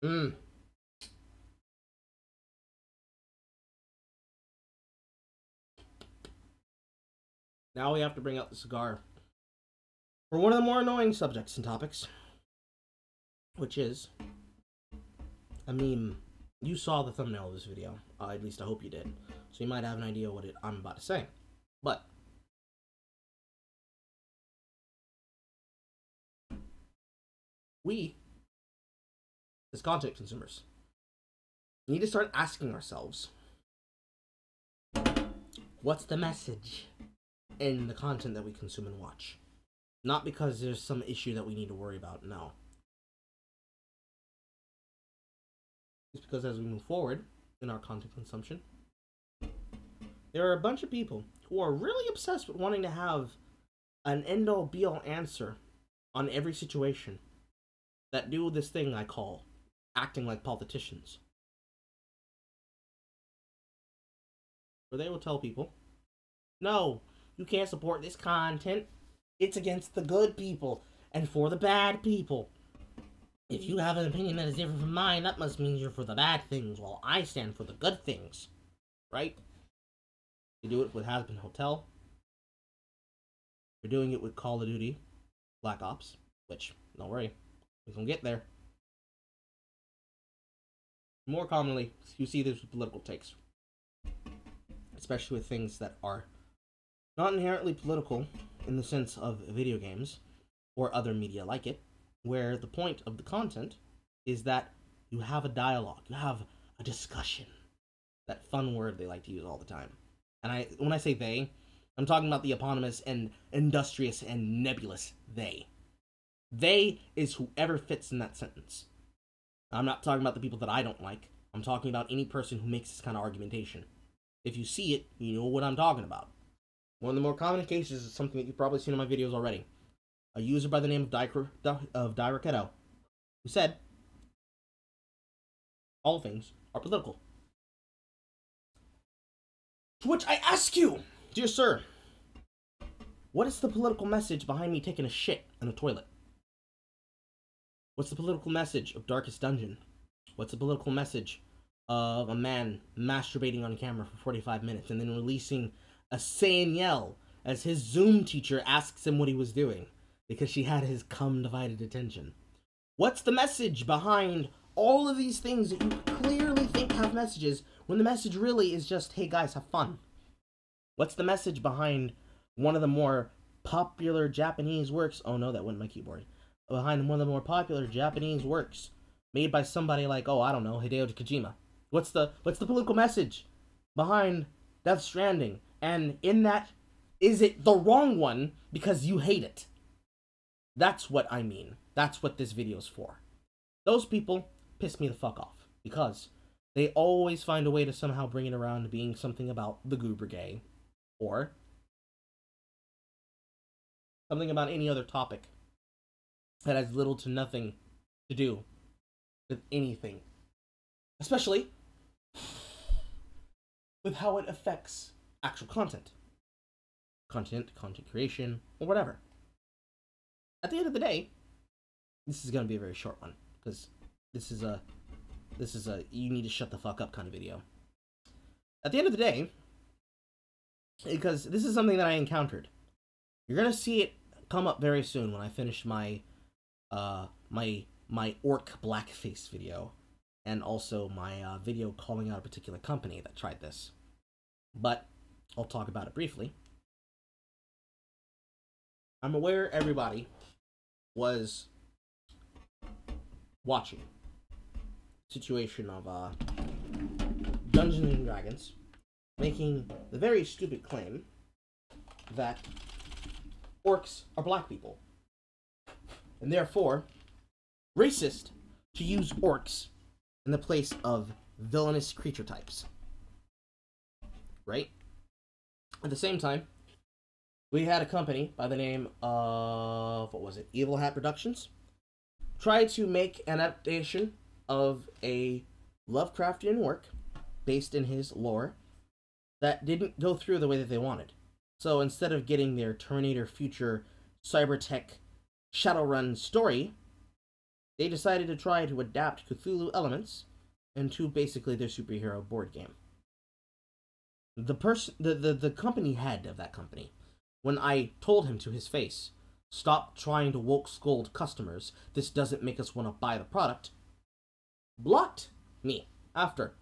Mm. Now we have to bring out the cigar for one of the more annoying subjects and topics, which is a meme. You saw the thumbnail of this video, at least I hope you did, so you might have an idea what I'm about to say. But we, as content consumers, need to start asking ourselves, what's the message in the content that we consume and watch? Not because there's some issue that we need to worry about, no. It's because as we move forward in our content consumption, there are a bunch of people who are really obsessed with wanting to have an end-all be-all answer on every situation, that do this thing I call acting like politicians. Where they will tell people, no, you can't support this content. It's against the good people and for the bad people. If you have an opinion that is different from mine, that must mean you're for the bad things, while I stand for the good things. Right? You do it with Hazbin Hotel. You're doing it with Call of Duty Black Ops, which, don't worry, we can get there. More commonly, you see this with political takes, especially with things that are not inherently political in the sense of video games or other media like it, where the point of the content is that you have a dialogue, you have a discussion. That fun word they like to use all the time. And when I say they, I'm talking about the eponymous and industrious and nebulous they. They is whoever fits in that sentence. I'm not talking about the people that I don't like. I'm talking about any person who makes this kind of argumentation. If you see it, you know what I'm talking about. One of the more common cases is something that you've probably seen in my videos already. A user by the name of Diraketo, who said, all things are political. To which I ask you, dear sir, what is the political message behind me taking a shit in a toilet? What's the political message of Darkest Dungeon? What's the political message of a man masturbating on camera for 45 minutes and then releasing a Saiyan yell as his Zoom teacher asks him what he was doing because she had his cum-divided attention? What's the message behind all of these things that you clearly think have messages when the message really is just, hey guys, have fun? What's the message behind one of the more popular Japanese works? Oh no, that wasn't my keyboard. Behind one of the more popular Japanese works made by somebody like, oh, I don't know, Hideo Kojima. What's the political message behind Death Stranding? And in that, is it the wrong one because you hate it? That's what I mean. That's what this video is for. Those people piss me the fuck off because they always find a way to somehow bring it around to being something about the goober gay or something about any other topic that has little to nothing to do with anything, especially with how it affects actual content creation, or whatever. At the end of the day, this is going to be a very short one because this is a you need to shut the fuck up kind of video. At the end of the day, because this is something that I encountered, you're gonna see it come up very soon when I finish my my orc blackface video, and also my video calling out a particular company that tried this. But I'll talk about it briefly. I'm aware everybody was watching the situation of Dungeons and Dragons making the very stupid claim that orcs are black people, and therefore racist to use orcs in the place of villainous creature types. Right? At the same time, we had a company by the name of, what was it, Evil Hat Productions, try to make an adaptation of a Lovecraftian work based in his lore that didn't go through the way that they wanted. So instead of getting their Terminator future cybertech Shadowrun story, they decided to try to adapt Cthulhu elements into basically their superhero board game. The company head of that company, when I told him to his face, stop trying to woke scold customers, this doesn't make us want to buy the product, blocked me after,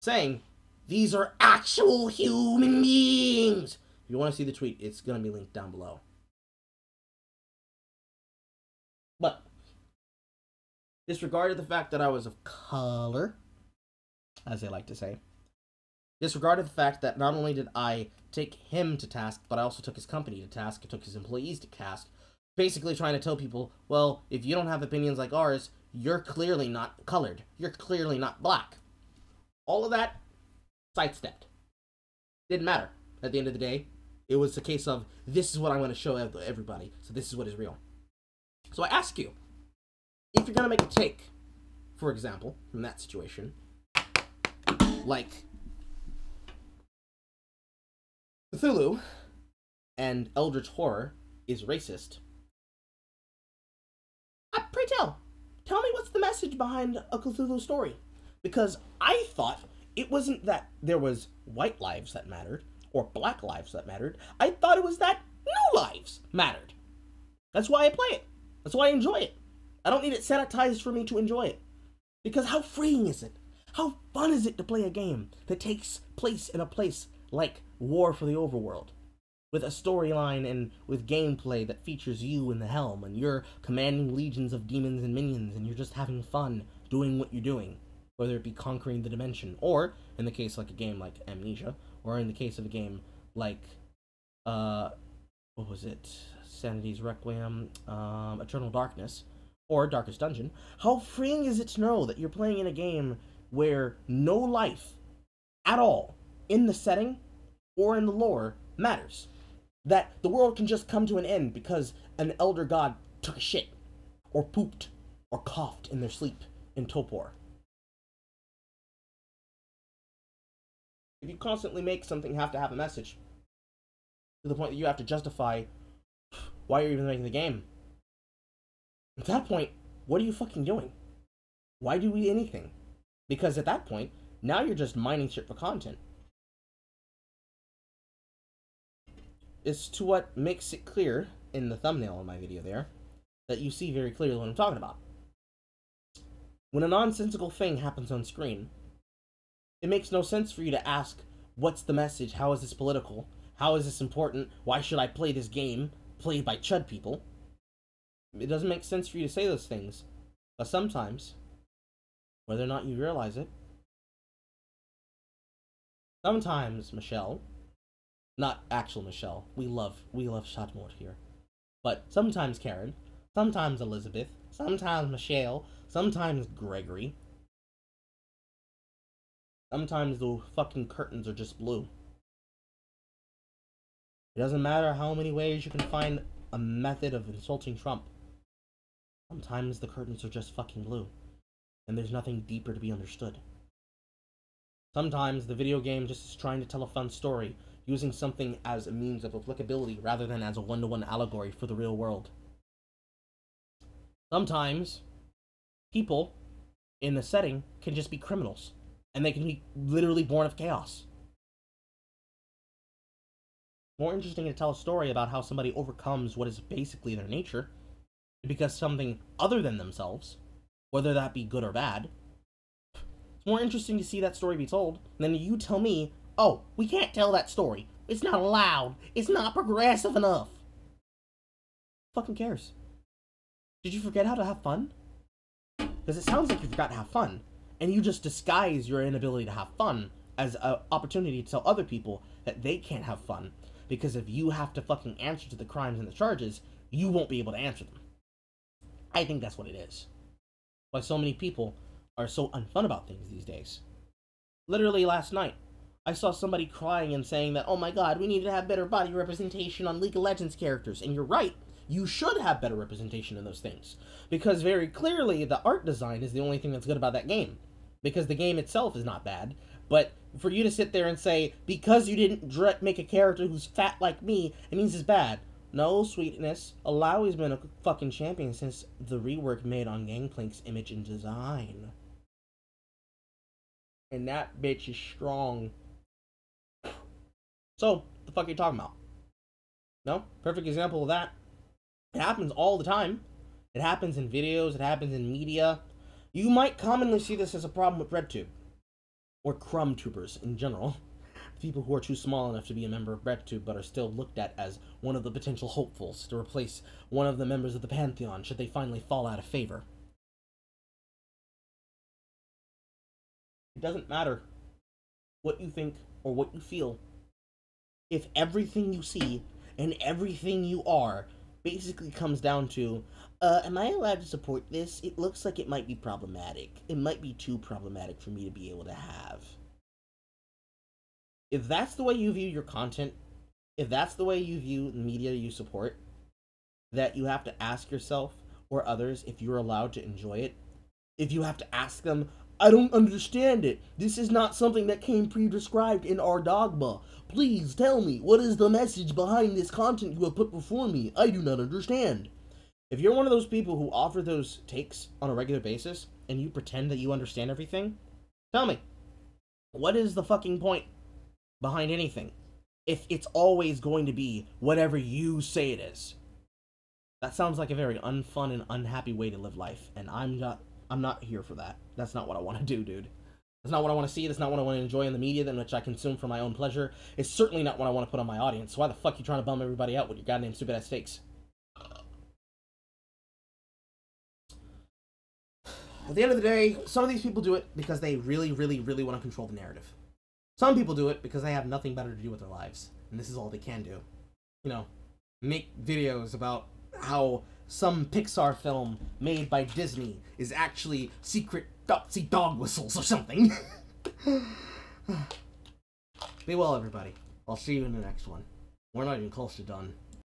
saying, these are actual human beings! If you want to see the tweet, it's going to be linked down below. But, disregarded the fact that I was of color, as they like to say, disregarded the fact that not only did I take him to task, but I also took his company to task, I took his employees to task, basically trying to tell people, well, if you don't have opinions like ours, you're clearly not colored. You're clearly not black. All of that, sidestepped. Didn't matter. At the end of the day, it was a case of, this is what I'm going to show everybody, so this is what is real. So I ask you, if you're going to make a take, for example, from that situation, like Cthulhu and Eldritch Horror is racist, pray tell me what's the message behind a Cthulhu story? Because I thought it wasn't that there was white lives that mattered, or black lives that mattered. I thought it was that no lives mattered. That's why I play it. That's why I enjoy it. I don't need it sanitized for me to enjoy it. Because how freeing is it? How fun is it to play a game that takes place in a place like War for the Overworld, with a storyline and with gameplay that features you in the helm, and you're commanding legions of demons and minions, and you're just having fun doing what you're doing, whether it be conquering the dimension, or, in the case like a game like Amnesia, or in the case of a game like, what was it, Sanity's Requiem, Eternal Darkness, or Darkest Dungeon. How freeing is it to know that you're playing in a game where no life at all in the setting or in the lore matters? That the world can just come to an end because an elder god took a shit, or pooped, or coughed in their sleep in Topor. If you constantly make something have to have a message, to the point that you have to justify why you're even making the game, at that point, what are you fucking doing? Why do we anything? Because at that point, now you're just mining shit for content. It's to what makes it clear in the thumbnail of my video there, that you see very clearly what I'm talking about. When a nonsensical thing happens on screen, it makes no sense for you to ask, what's the message? How is this political? How is this important? Why should I play this game played by chud people? It doesn't make sense for you to say those things. But sometimes, whether or not you realize it, sometimes Michelle, not actual Michelle, we love Shotmort here, but sometimes Karen, sometimes Elizabeth, sometimes Michelle, sometimes Gregory, sometimes the fucking curtains are just blue. It doesn't matter how many ways you can find a method of insulting Trump. Sometimes the curtains are just fucking blue, and there's nothing deeper to be understood. Sometimes the video game just is trying to tell a fun story, using something as a means of applicability rather than as a one-to-one allegory for the real world. Sometimes people in the setting can just be criminals, and they can be literally born of chaos. More interesting to tell a story about how somebody overcomes what is basically their nature because something other than themselves, whether that be good or bad. It's more interesting to see that story be told than you tell me, oh, we can't tell that story. It's not allowed. It's not progressive enough. Fucking cares? Did you forget how to have fun? Because it sounds like you forgot to have fun, and you just disguise your inability to have fun as an opportunity to tell other people that they can't have fun, because if you have to fucking answer to the crimes and the charges, you won't be able to answer them. I think that's what it is. Why so many people are so unfun about things these days. Literally last night, I saw somebody crying and saying that, oh my god, we need to have better body representation on League of Legends characters. And you're right, you should have better representation in those things. Because very clearly, the art design is the only thing that's good about that game. Because the game itself is not bad. But for you to sit there and say, because you didn't make a character who's fat like me, it means it's bad. No, sweetness. Alawi's been a fucking champion since the rework made on Gangplank's image and design. And that bitch is strong. So, the fuck are you talking about? No? Perfect example of that. It happens all the time. It happens in videos, it happens in media. You might commonly see this as a problem with RedTube. Or crumb tubers in general. People who are too small enough to be a member of RedTube but are still looked at as one of the potential hopefuls to replace one of the members of the Pantheon should they finally fall out of favor. It doesn't matter what you think or what you feel if everything you see and everything you are basically comes down to, am I allowed to support this? It looks like it might be problematic. It might be too problematic for me to be able to have. If that's the way you view your content, if that's the way you view the media you support, that you have to ask yourself or others if you're allowed to enjoy it, if you have to ask them, I don't understand it. This is not something that came pre-described in our dogma. Please tell me, what is the message behind this content you have put before me? I do not understand. If you're one of those people who offer those takes on a regular basis, and you pretend that you understand everything, tell me, what is the fucking point behind anything if it's always going to be whatever you say it is? That sounds like a very unfun and unhappy way to live life, and I'm not here for that. That's not what I want to do, dude. That's not what I want to see. That's not what I want to enjoy in the media in which I consume for my own pleasure. It's certainly not what I want to put on my audience. So why the fuck are you trying to bum everybody out with your goddamn stupid ass takes? At the end of the day, some of these people do it because they really, really, really want to control the narrative. Some people do it because they have nothing better to do with their lives, and this is all they can do. You know, make videos about how some Pixar film made by Disney is actually secret Dotsy dog whistles or something. Be well, everybody. I'll see you in the next one. We're not even close to done.